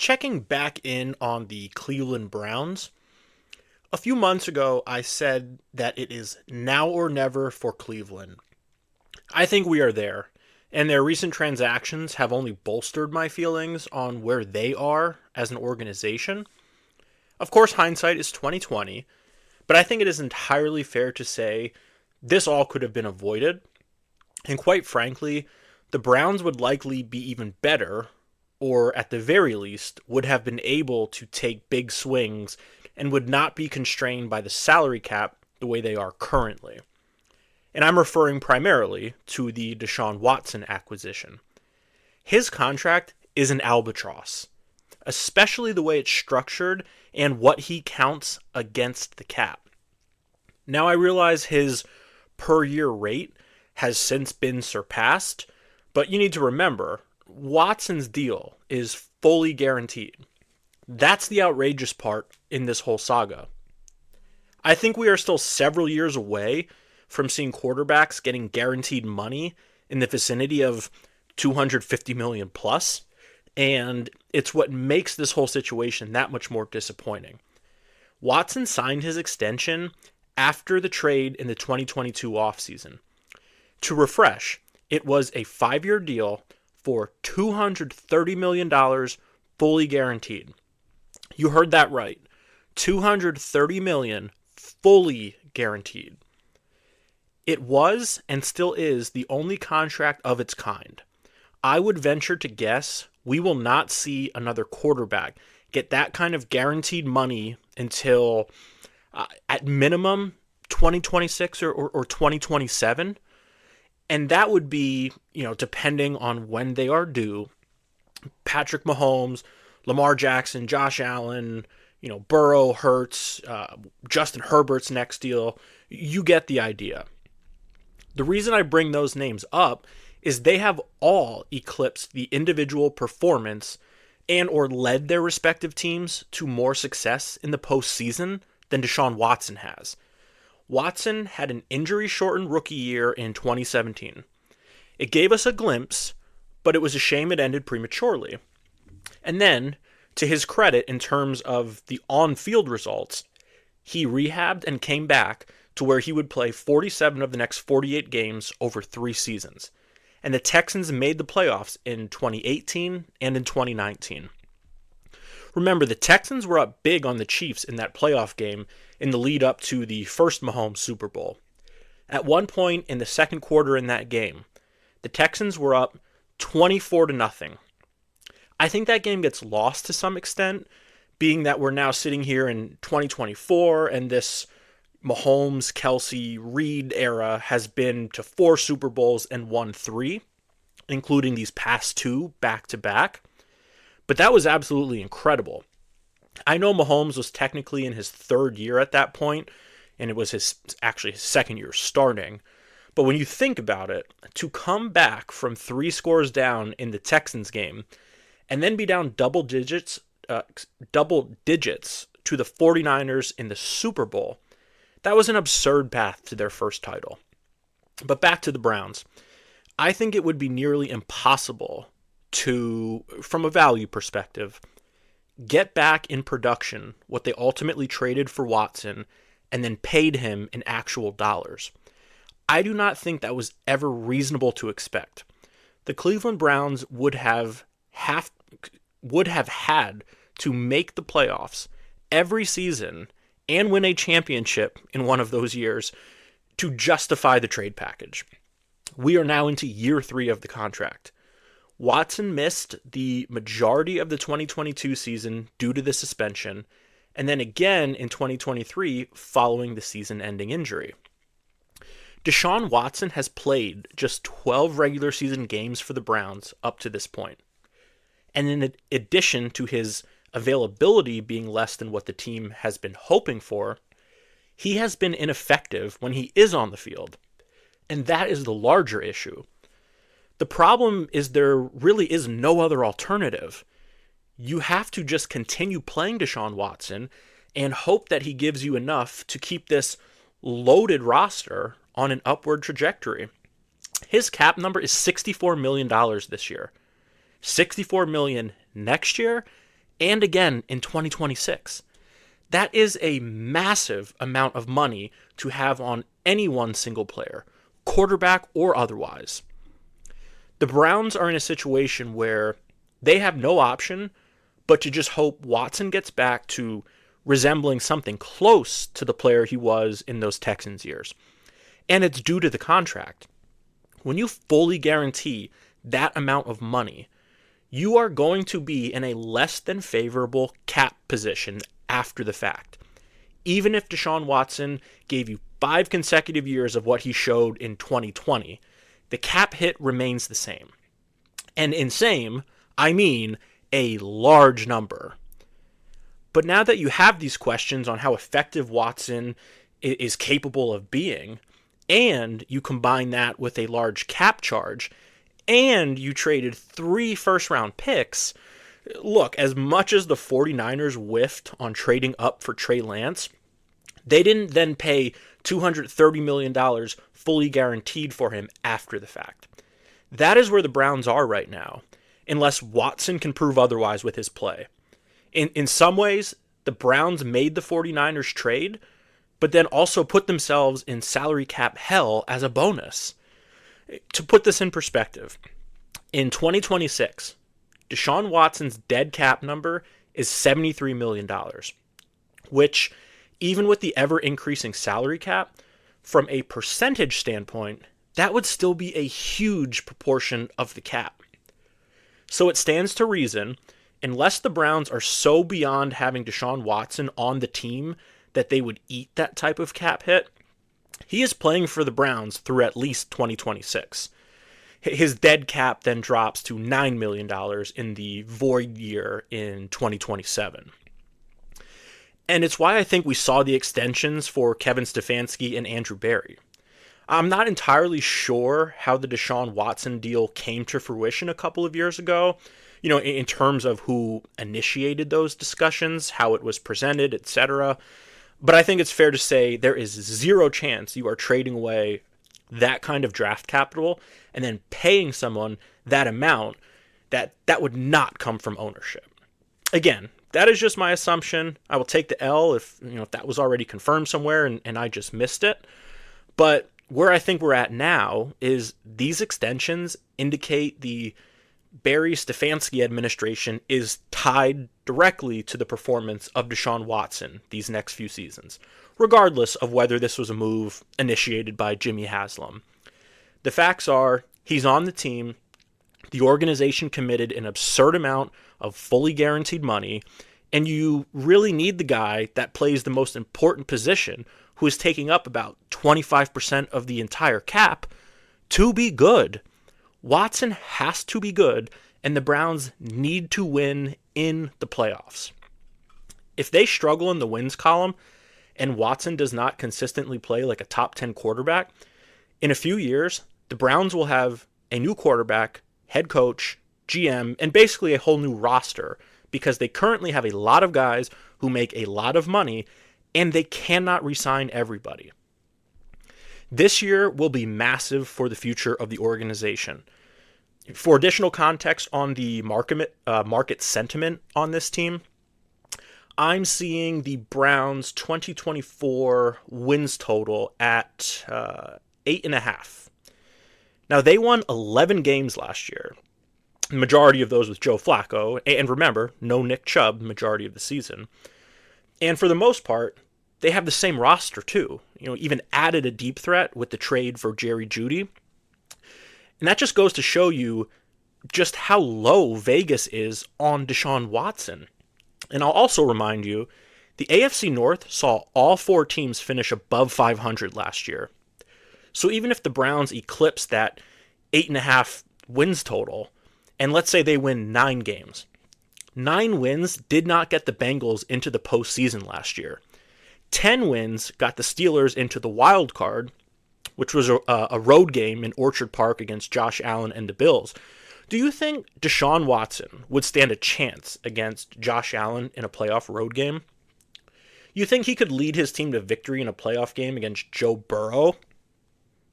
checking back in on the Cleveland Browns. A few months ago, I said that it is now or never for Cleveland. I think we are there, and their recent transactions have only bolstered my feelings on where they are as an organization. Of course, hindsight is 2020, but I think it is entirely fair to say this all could have been avoided. And quite frankly, the Browns would likely be even better, or at the very least, would have been able to take big swings and would not be constrained by the salary cap the way they are currently. And I'm referring primarily to the Deshaun Watson acquisition. His contract is an albatross, especially the way it's structured and what he counts against the cap. Now I realize his per year rate has since been surpassed, but you need to remember, Watson's deal is fully guaranteed. That's the outrageous part in this whole saga. I think we are still several years away from seeing quarterbacks getting guaranteed money in the vicinity of 250 million plus, and it's what makes this whole situation that much more disappointing. Watson signed his extension after the trade in the 2022 offseason. To refresh, it was a 5-year deal for $230 million fully guaranteed. You heard that right. $230 million fully guaranteed. It was and still is the only contract of its kind. I would venture to guess we will not see another quarterback get that kind of guaranteed money until at minimum 2026 or 2027. And that would be, depending on when they are due, Patrick Mahomes, Lamar Jackson, Josh Allen, Burrow, Hurts, Justin Herbert's next deal. You get the idea. The reason I bring those names up is they have all eclipsed the individual performance and or led their respective teams to more success in the postseason than Deshaun Watson has. Watson had an injury-shortened rookie year in 2017. It gave us a glimpse, but it was a shame it ended prematurely. And then, to his credit in terms of the on-field results, he rehabbed and came back to where he would play 47 of the next 48 games over 3 seasons. And the Texans made the playoffs in 2018 and in 2019. Remember, the Texans were up big on the Chiefs in that playoff game in the lead up to the first Mahomes Super Bowl. At one point in the second quarter in that game, the Texans were up 24-0. I think that game gets lost to some extent, being that we're now sitting here in 2024 and this Mahomes, Kelsey, Reed era has been to 4 Super Bowls and won 3, including these past 2 back-to-back. But that was absolutely incredible. I know Mahomes was technically in his 3rd year at that point, and it was his 2nd year starting. But when you think about it, to come back from 3 scores down in the Texans game, and then be down double digits to the 49ers in the Super Bowl, that was an absurd path to their first title. But back to the Browns. I think it would be nearly impossible to, from a value perspective, get back in production what they ultimately traded for Watson and then paid him in actual dollars. I do not think that was ever reasonable to expect. The Cleveland Browns would have had to make the playoffs every season and win a championship in one of those years to justify the trade package. We are now into year 3 of the contract. Watson missed the majority of the 2022 season due to the suspension, and then again in 2023 following the season-ending injury. Deshaun Watson has played just 12 regular season games for the Browns up to this point. And in addition to his availability being less than what the team has been hoping for, he has been ineffective when he is on the field. And that is the larger issue. The problem is there really is no other alternative. You have to just continue playing Deshaun Watson and hope that he gives you enough to keep this loaded roster on an upward trajectory. His cap number is $64 million this year. $64 million next year, and again in 2026. That is a massive amount of money to have on any one single player, quarterback or otherwise. The Browns are in a situation where they have no option but to just hope Watson gets back to resembling something close to the player he was in those Texans years. And it's due to the contract. When you fully guarantee that amount of money, you are going to be in a less than favorable cap position after the fact. Even if Deshaun Watson gave you 5 consecutive years of what he showed in 2020, the cap hit remains the same. And in same, I mean a large number. But now that you have these questions on how effective Watson is capable of being, and you combine that with a large cap charge, and you traded 3 first-round picks, look, as much as the 49ers whiffed on trading up for Trey Lance, they didn't then pay $230 million fully guaranteed for him after the fact. That is where the Browns are right now, unless Watson can prove otherwise with his play. In some ways, the Browns made the 49ers trade, but then also put themselves in salary cap hell as a bonus. To put this in perspective, in 2026, Deshaun Watson's dead cap number is $73 million, which, even with the ever-increasing salary cap, from a percentage standpoint, that would still be a huge proportion of the cap. So it stands to reason, unless the Browns are so beyond having Deshaun Watson on the team that they would eat that type of cap hit, he is playing for the Browns through at least 2026. His dead cap then drops to $9 million in the void year in 2027. And it's why I think we saw the extensions for Kevin Stefanski and Andrew Berry. I'm not entirely sure how the Deshaun Watson deal came to fruition a couple of years ago, in terms of who initiated those discussions, how it was presented, etc. But I think it's fair to say there is zero chance you are trading away that kind of draft capital and then paying someone that amount that would not come from ownership. Again, that is just my assumption. I will take the L if that was already confirmed somewhere and I just missed it. But where I think we're at now is these extensions indicate the Barry Stefanski administration is tied directly to the performance of Deshaun Watson these next few seasons, regardless of whether this was a move initiated by Jimmy Haslam. The facts are, he's on the team, the organization committed an absurd amount of fully guaranteed money, and you really need the guy that plays the most important position, who is taking up about 25% of the entire cap, to be good. Watson has to be good, and the Browns need to win in the playoffs. If they struggle in the wins column, and Watson does not consistently play like a top 10 quarterback, in a few years, the Browns will have a new quarterback, head coach, GM, and basically a whole new roster, because they currently have a lot of guys who make a lot of money, and they cannot re-sign everybody. This year will be massive for the future of the organization. For additional context on the market sentiment on this team, I'm seeing the Browns' 2024 wins total at 8.5. Now, they won 11 games last year, the majority of those with Joe Flacco, and remember, no Nick Chubb majority of the season. And for the most part, they have the same roster too. Even added a deep threat with the trade for Jerry Jeudy. And that just goes to show you just how low Vegas is on Deshaun Watson. And I'll also remind you, the AFC North saw all 4 teams finish above 500 last year. So even if the Browns eclipse that 8.5 wins total, and let's say they win 9 games, 9 wins did not get the Bengals into the postseason last year. 10 wins got the Steelers into the wild card, which was a road game in Orchard Park against Josh Allen and the Bills. Do you think Deshaun Watson would stand a chance against Josh Allen in a playoff road game? You think he could lead his team to victory in a playoff game against Joe Burrow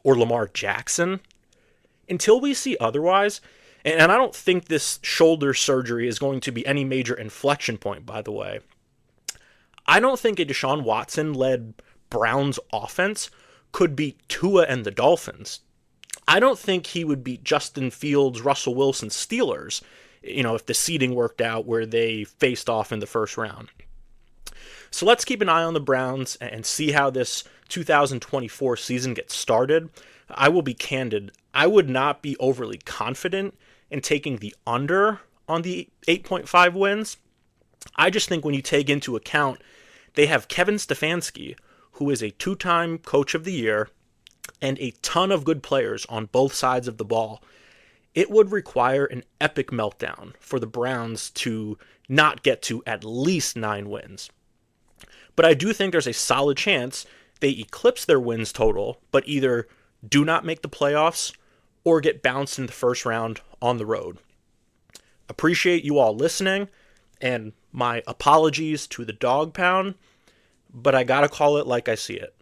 or Lamar Jackson? Until we see otherwise, And I don't think this shoulder surgery is going to be any major inflection point, by the way. I don't think a Deshaun Watson led Browns offense could beat Tua and the Dolphins. I don't think he would beat Justin Fields, Russell Wilson, Steelers, if the seeding worked out where they faced off in the first round. So let's keep an eye on the Browns and see how this 2024 season gets started. I will be candid. I would not be overly confident in taking the under on the 8.5 wins. I just think when you take into account they have Kevin Stefanski, who is a two-time coach of the year, and a ton of good players on both sides of the ball, it would require an epic meltdown for the Browns to not get to at least 9 wins. But I do think there's a solid chance they eclipse their wins total, but either do not make the playoffs or get bounced in the first round on the road. Appreciate you all listening, and my apologies to the dog pound, but I gotta call it like I see it.